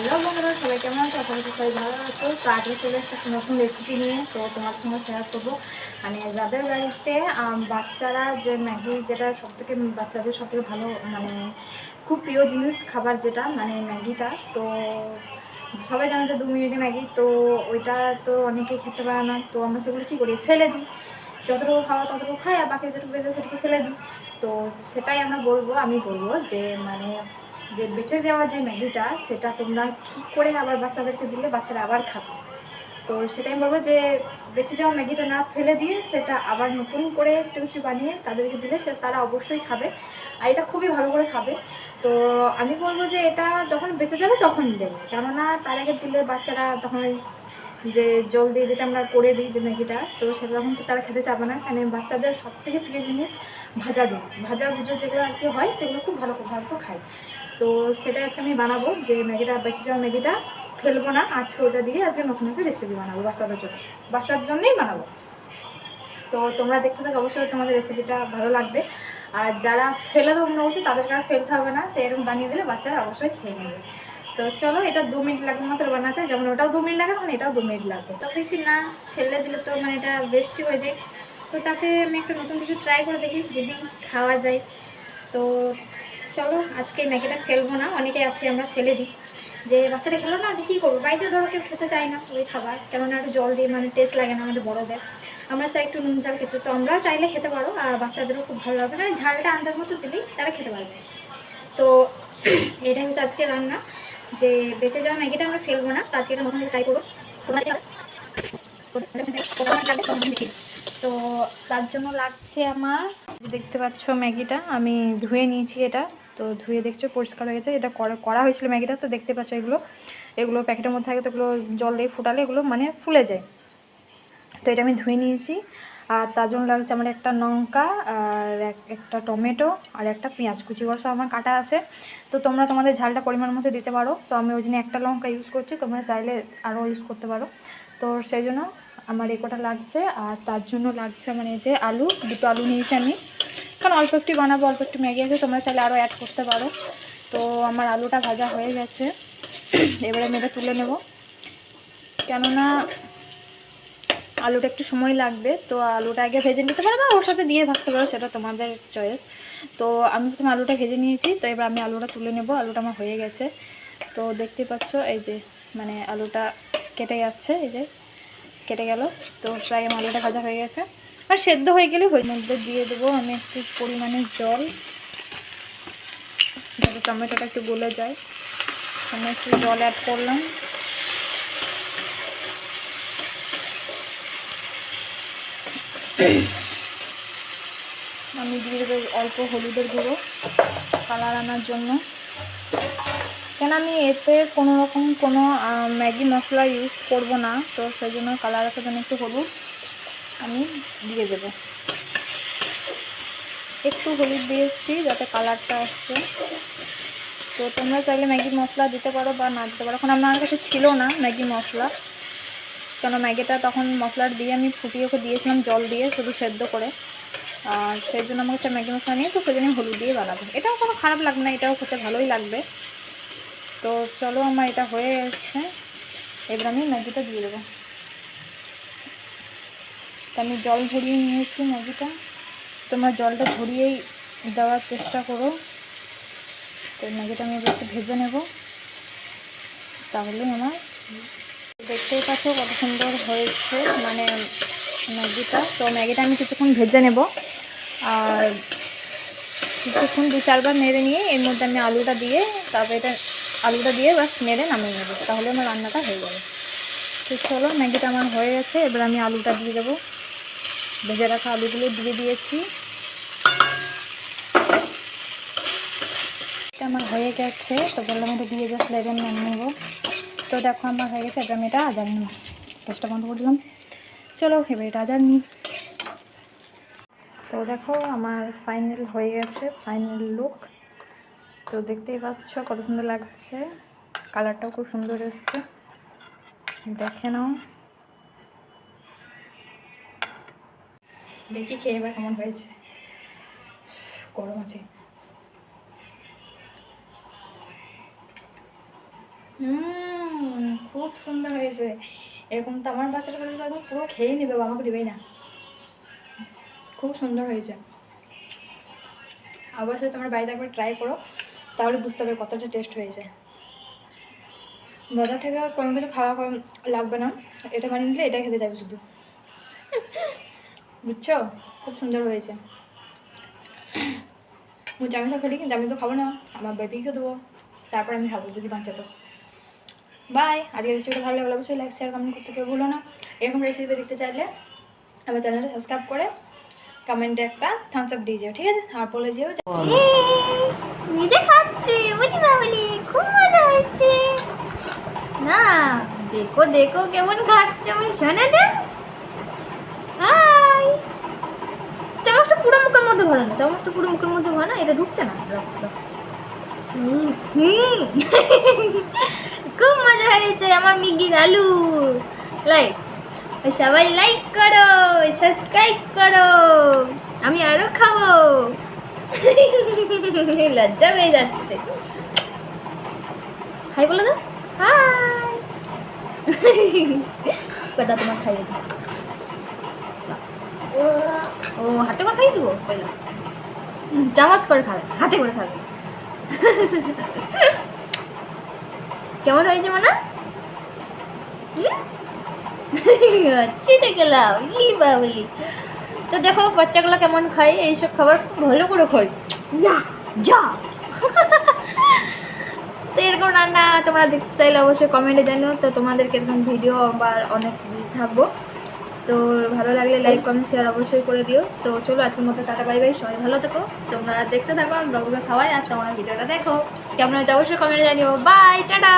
Hello বন্ধুরা, সবাই কেমন আছো? আশা করি সবাই ভালো আছো। তো আজকে চলে এসেছে একটা নতুন রেসিপি নিয়ে। তো তোমার সঙ্গে শেয়ার করবো। মানে যাদের বাড়িতে বাচ্চারা যে ম্যাগি, যেটা সবথেকে বাচ্চাদের সবথেকে ভালো, মানে খুব প্রিয় জিনিস খাবার, যেটা মানে ম্যাগিটা। তো সবাই জানো যে 2 মিনিটে ম্যাগি, তো ওইটা তো অনেকেই খেতে পারে না। তো আমরা সেগুলো কী করি, ফেলে দিই। যতটুকু খাওয়া ততটুকু খাই, আর বাকি যেটুকু বেঁচে সেটুকু ফেলে দিই। তো সেটাই আমি বলবো যে মানে যে বেঁচে যাওয়া যে ম্যাগিটা, সেটা তোমরা কী করে আবার বাচ্চাদেরকে দিলে বাচ্চারা আবার খাবে। তো সেটাই বলবো যে বেঁচে যাওয়া ম্যাগিটা না ফেলে দিয়ে সেটা আবার নতুন করে একটু কিছু বানিয়ে তাদেরকে দিলে তারা অবশ্যই খাবে, আর এটা খুবই ভালো করে খাবে। তো আমি বলবো যে এটা যখন বেঁচে যাবে তখন দেবে, কেননা তার আগে দিলে বাচ্চারা তখন যে জল দিয়ে যেটা আমরা করে দিই যে ম্যাগিটা, তো সেরকম তো তারা খেতে চাবে না। কারণ বাচ্চাদের সবথেকে প্রিয় জিনিস ভাজা জিনিস, ভাজা ভুজো যেগুলো আর কি হয়, সেগুলো খুব ভালো তো খায়। তো সেটা আজকে আমি বানাবো, যে ম্যাগিটা বেঁচে যাওয়া ম্যাগিটা ফেলবো না আজকে, ওটা দিয়ে আজকে নতুন একটা রেসিপি বানাবো বাচ্চাদের জন্য, বাচ্চার জন্যই বানাবো। তো তোমরা দেখতে থাকো, অবশ্যই তোমাদের রেসিপিটা ভালো লাগবে। আর যারা ফেলে দেবো মনে করছে তাদেরকে আর ফেলতে হবে না, তো এরকম বানিয়ে দিলে বাচ্চারা অবশ্যই খেয়ে নেবে। তো চলো, এটা 2 মিনিট লাগবে মাত্র বানাতে, যেমন ওটাও 2 মিনিট লাগে তখন এটাও 2 মিনিট লাগবে। তো দেখছি না ফেলে দিলে তো মানে এটা বেস্টই হয়ে যায়। তো তাতে আমি একটা নতুন কিছু ট্রাই করে দেখি যদি খাওয়া যায়। তো চলো, আজকে ম্যাগিটা ফেলবো না। অনেকে আছে আমরা ফেলে দিই, যে বাচ্চাটা খেলো না, যে কী করবো, বাড়িতে ধরো কেউ খেতে চায় না ওই খাবার, কেননা একটু জল দিয়ে মানে টেস্ট লাগে না আমাদের বড়োদের। আমরা চাই একটু নুন ঝাল খেতে, তো আমরা চাইলে খেতে পারো, আর বাচ্চাদেরও খুব ভালো লাগবে, মানে ঝালটা আন্দাজ মতো দিলেই তারা খেতে পারবে। তো এটাই হচ্ছে আজকে রান্না, যে বেঁচে যাওয়া ম্যাগিটা আমরা ফেলবো না। তো আজকে এটা নতুন ট্রাই করবো তোমরা। তো তার জন্য লাগছে আমার, দেখতে পাচ্ছ ম্যাগিটা আমি ধুয়ে নিয়েছি এটা। তো ধুয়ে দেখছো পরিষ্কার হয়ে গেছে, এটা করা হয়েছিল ম্যাগিটা। তো দেখতে পাচ্ছ এগুলো প্যাকেটের মধ্যে থাকে, তো এগুলো জল দিয়ে ফুটালে এগুলো মানে ফুলে যায়। তো এটা আমি ধুয়ে নিয়েছি। আর তার জন্য লাগছে আমার একটা লঙ্কা, আর একটা টমেটো, আর একটা পেঁয়াজ কুচি করে সব আমার কাটা আছে। তো তোমরা তোমাদের ঝালটা পরিমাণ মতো দিতে পারো। তো আমি ওই জন্য একটা লঙ্কা ইউজ করছি, তোমরা চাইলে আরও ইউজ করতে পারো। তো সেই জন্য আমার কটা লাগছে। আর তার জন্য লাগছে মানে যে আলু, 2টো আলু নিয়েছি আমি, কারণ অল্প একটু বানাবো, অল্প একটু ম্যাগি আছে, তোমরা চাইলে আরও অ্যাড করতে পারো। তো আমার আলুটা ভাজা হয়ে গেছে, এবারে আমি এটা তুলে নেব, কেননা আলুটা একটু সময় লাগবে। তো আলুটা আগে ভেজে নিতে পারো, বা ওর সাথে দিয়ে ভাজতে পারো, সেটা তোমাদের চয়েস। তো আমি প্রথমে আলুটা ভেজে নিয়েছি, তো এবার আমি আলুটা তুলে নেব। আলুটা আমার হয়ে গেছে, তো দেখতে পাচ্ছ এই যে মানে আলুটা কেটে যাচ্ছে, এই যে কেটে গেল। তো প্রায় আমার আলুটা ভাজা হয়ে গেছে, আর সেদ্ধ হয়ে গেলে ওই মধ্যে দিয়ে দেবো আমি একটু পরিমাণে জল, যাতে টমেটোটা একটু গলে যায়। আমি একটু জল অ্যাড করলাম। আমি দিয়ে দেবো অল্প হলুদের গুঁড়ো, কালার আনার জন্য, কেন আমি এতে কোনো রকম কোনো ম্যাগি মশলা ইউজ করব না। তো সেই জন্য কালার আসার জন্য একটু হলুদ আমি দিয়ে দেব, একটু হলুদ দিয়েছি যাতে কালারটা আসছে। তো তোমরা চাইলে ম্যাগি মশলা দিতে পারো বা না দিতে পারো। এখন আমার কাছে ছিল না ম্যাগি মশলা, কেন ম্যাগিটা তখন মশলার দিয়ে আমি ফুটিয়ে ওকে দিয়েছিলাম জল দিয়ে শুধু সেদ্ধ করে। আর সেই জন্য আমার কাছে ম্যাগি মশলা নিয়ে, তো সেই জন্য হলুদ দিয়ে বানাবো। এটাও কোনো খারাপ লাগবে না, এটাও খেতে ভালোই লাগবে। তো চলো, আমার এটা হয়ে এসছে, এবার আমি ম্যাগিটা দিয়ে দেবো। তো আমি জল ঝরিয়ে নিয়েছি ম্যাগিটা, তোমরা জলটা ঝরিয়েই দেওয়ার চেষ্টা করো। তো ম্যাগিটা আমি এবার একটু ভেজে নেব, তাহলে আমার দেখতেই পাচ্ছ কত সুন্দর হয়েছে মানে ম্যাগিটা। তো ম্যাগিটা আমি কিছুক্ষণ ভেজে নেব, আর কিছুক্ষণ 2-4 বার নেড়ে নিয়ে এর মধ্যে আমি আলুটা দিয়ে, তারপরে এটা আলুটা দিয়ে বাস নেড়ে নামিয়ে নেব, তাহলে আমার রান্নাটা হয়ে যাবে। তো চলো, ম্যাগিটা আমার হয়ে গেছে, এবার আমি আলুটা দিয়ে দেবো। ভেজে রাখা আলুগুলো দিয়ে দিয়েছি, এটা আমার হয়ে গেছে। তো বললাম এটা দিয়ে জাস্ট লেবেন নামিয়ে নেবো। তো দেখো আমার হয়ে গেছে, এবার আমি এটা আজার নেব। গ্যাসটা বন্ধ করে দিলাম। চলো এবার এটা আজার নিই। তো দেখো আমার ফাইনাল হয়ে গেছে, ফাইনাল লুক। তো দেখতেই পাচ্ছ কত সুন্দর লাগছে, কালারটাও খুব সুন্দর এসছে, দেখে নাও। দেখি খেয়ে এবার কেমন হয়েছে, গরম আছে। খুব সুন্দর হয়েছে। এরকম তো আমার বাচ্চাটা বলে তো একদম পুরো খেয়ে নেবে, আমাকে দেবেই না। খুব সুন্দর হয়েছে। অবশ্যই তোমার বাড়িতে একবার ট্রাই করো, তাহলে বুঝতে পারবে কতটা টেস্ট হয়েছে। বাজার থেকে কোনো কিছু খাওয়া লাগবে না, এটা বানিয়ে নিলে এটাই খেতে যাবে শুধু, বুঝছো? খুব সুন্দর হয়েছে। আমি সব খেলি, কিন্তু আমি তো খাবো না, আমার বেবিকে দেবো, তারপর আমি খাবো যদি বাঁচা তো। বাই। আজকের রেসিপিটা ভালো লাগলে অবশ্যই লাইক শেয়ার কমেন্ট করতে কেউ ভুলো না। এরকম রেসিপি দেখতে চাইলে আমার চ্যানেলটা সাবস্ক্রাইব করে কমেন্টে একটা থামস আপ দিয়ে যাও, ঠিক আছে? আর বলে দিও নিজে খাচ্ছে, বলি বাবলি খুব মজা হয়েছে না। দেখো দেখো কেমন খাচ্ছে আমার সোনাটা। হাই। চামচটা পুরো মুখের মধ্যে ভরে না, চামচটা পুরো মুখের মধ্যে ভরে না, এটা ঢুকছে না। খুব মজা হয়েছে আমার মিগির আলু। লাইক, সবাই লাইক করো, সাবস্ক্রাইব করো, আমি আরো খাবো। লজ্জা পেয়ে যাচ্ছে। হাই বলে দাও, হাই। কথা তোমার খাইয়ে দিই। ও হাতে করে খাইয়ে দেবো, চামচ করে খাবে, হাতে করে খাবে। কেমন হয়েছে মানা? চিতে গেলাম ই বাবলি। তো দেখো বাচ্চাগুলো কেমন খায় এইসব খাবার, খুব ভালো করে খায় যা। তো এরকম রান্না তোমরা দেখতে চাইলে অবশ্যই কমেন্টে জানিও, তো তোমাদেরকে এরকম ভিডিও আবার অনেক থাকবো। তো ভালো লাগলে লাইক কমেন্ট শেয়ার অবশ্যই করে দিও। তো চলো আজকের মতো টাটা বাই বাই, সবাই ভালো থেকো। তোমরা দেখতে থাকো আমি বাবুকে খাওয়াই, আর তোমরা ভিডিওটা দেখো কেমন হয়েছে অবশ্যই কমেন্টে জানিও। Bye, tata.